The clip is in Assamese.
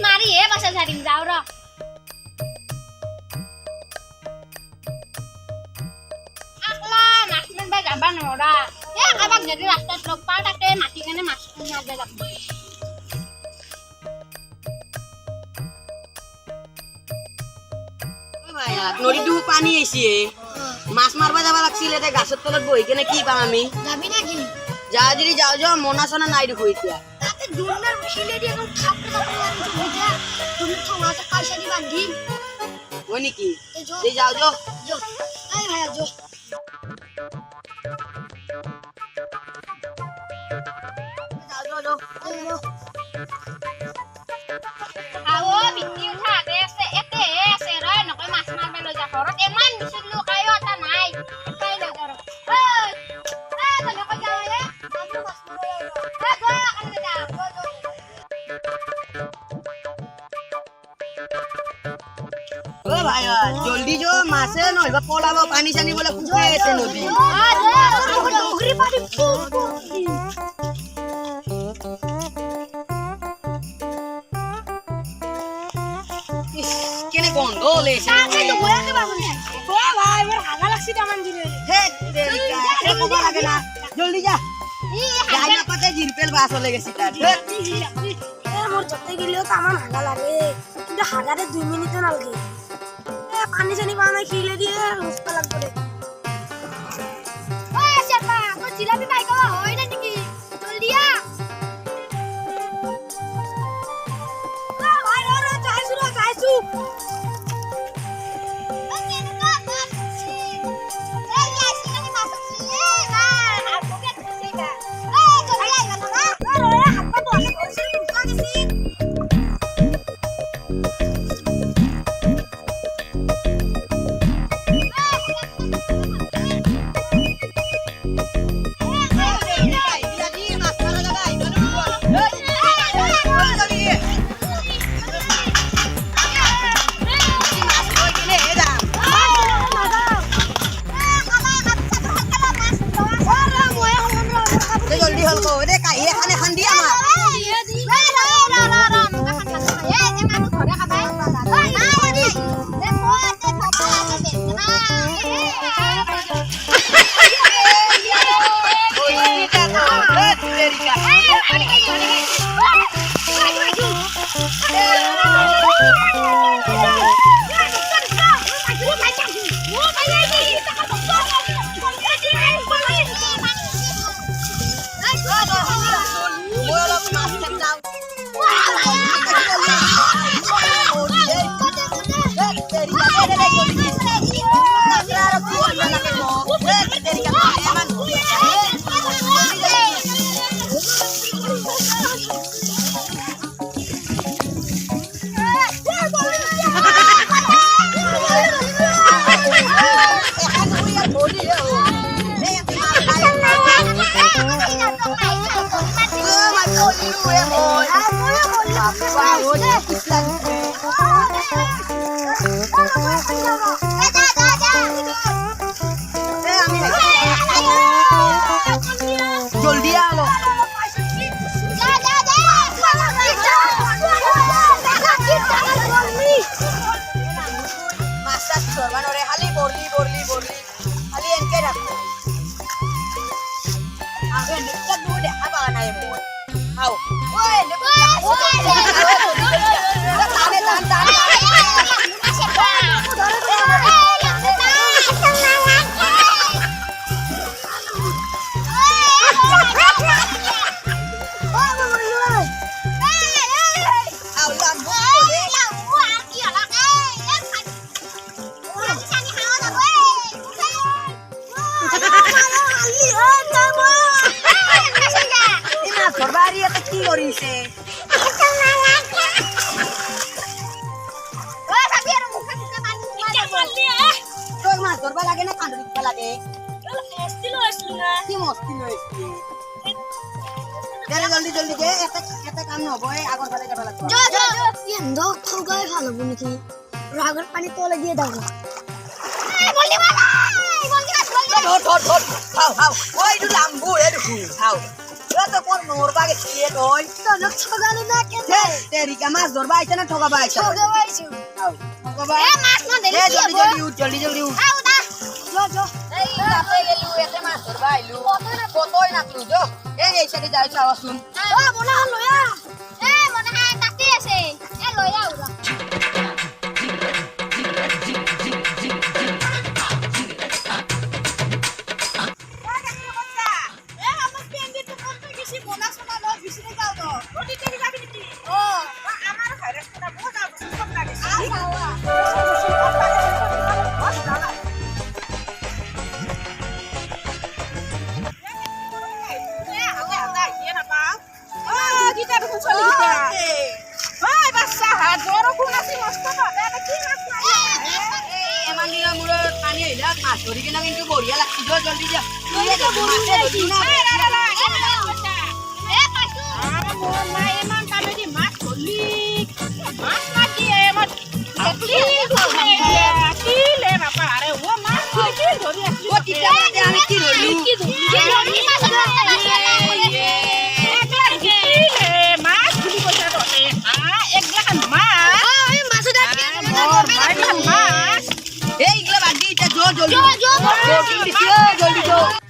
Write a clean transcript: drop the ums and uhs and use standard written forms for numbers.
মাৰি হে পাছে ঝাৰিম যাও ৰ আকলা মাছ মাৰিব যাবা নৰা কাৰোবাক যদি ৰাস্তাত লগ পাওঁ তাকে মাতি কেনে মাছ মাৰিব যাব নদীটো পানী আহিছে মাছ মারবা যাবা লাগছিল এতে গাছের তলত বহি কেনে কি পাম আমি যাবি নাকি যা যদি যাও যাও মনা চনা নাই দেখো এতিয়া তাতে দুনার খিলে দিয়ে একদম থাপড়ে থাপড়ে আনি বুঝা তুমি ঠোঙাতে কাইসারি বান্ধি ওই নাকি এই যাও যাও যো আই ভাইয়া যো যাও যাও যাও আও বিটি উঠা আগে আছে এতে আছে ৰ নকই মাছ মাৰবে লৈ যা ঘৰত ইমান বিচুলো কায়ো এটা নাই কাই লৈ যা ৰ তনে কই যাও হে আমি মাছ মারবে গো কানে যা গো ও ভাই জলদি যো মাছে নইবা পলাব পানি চানি বলে কুকুরে এতে নদী উগরি পানি কেনে গন্ধ লেছে তাকে তো বয়া কে বাবু ও ভাই মোর হাগা লাগছি তামান দিলে হে তেরিকা এ কোবা লাগে না জলদি যা যাই না পাতে জিরপেল বাস হলে গেছি তার মোর যতে গেলেও তো আমার হাগা লাগে কিন্তু হাগারে 2 মিনিটও না লাগে পানি জানি পানা খিলে দিয়ে রুস্তা লাগবে ও শেরপা তো জিলাপি পাই গো হয় না নাকি জলদি আ ভাই র যাইছু জলদি হল কো রে কাই এখানে খান দি আমার জলদি আলো মাছটা সরবানো রে খালি বরলি খালি এনকে রাখো আগে নিকটা দু দেখা পাওয়া নাই মই আও ওই টান কি কৰিছে তোর মাছ ধরবা লাগে না কাঁদু দিতে লাগে কি মস্তি লইছি জলদি গে এটা কাম নহব আগর ফালে যাবা লাগবে এন্দো ঠগাই ভালো নাকি রাগের পানি তলে দিয়ে দাও ধর খাও ওই দু লাম্বু এ দেখু খাও ওরা তো কোন মরবা গেছে ওই তনক ছগালে না কে তেরিকা মাছ ধরবা আইছে না ঠকাবা আইছে ছগে বাইছু ঠকাবা এ মাছ না দেলি কি জলদি হবো জলদি উঠ জলদি জলদি উঠ আউ দা যো এই কাছে গেলু এতে মাছ ধরবা আইলু কতই না তুই যো এই সাইডে যাই চাওয়া শুন ও মনে হলো ইয়া এ মনে হয় কাটি আছে এ লই আউ দা এমান দিনা মোর পানি হইলা মাছ ধরি কিনা কিন্তু বঢ়িয়া লাগছি যো জলদি যা তুই তো মাছে ধরি না এ পাছু ও তিতা মাতে আমি কি ধরি কি ধরি মাছ এই ইগলা বাদ দি যা জো জলদি জো, জো, জলদি জলদি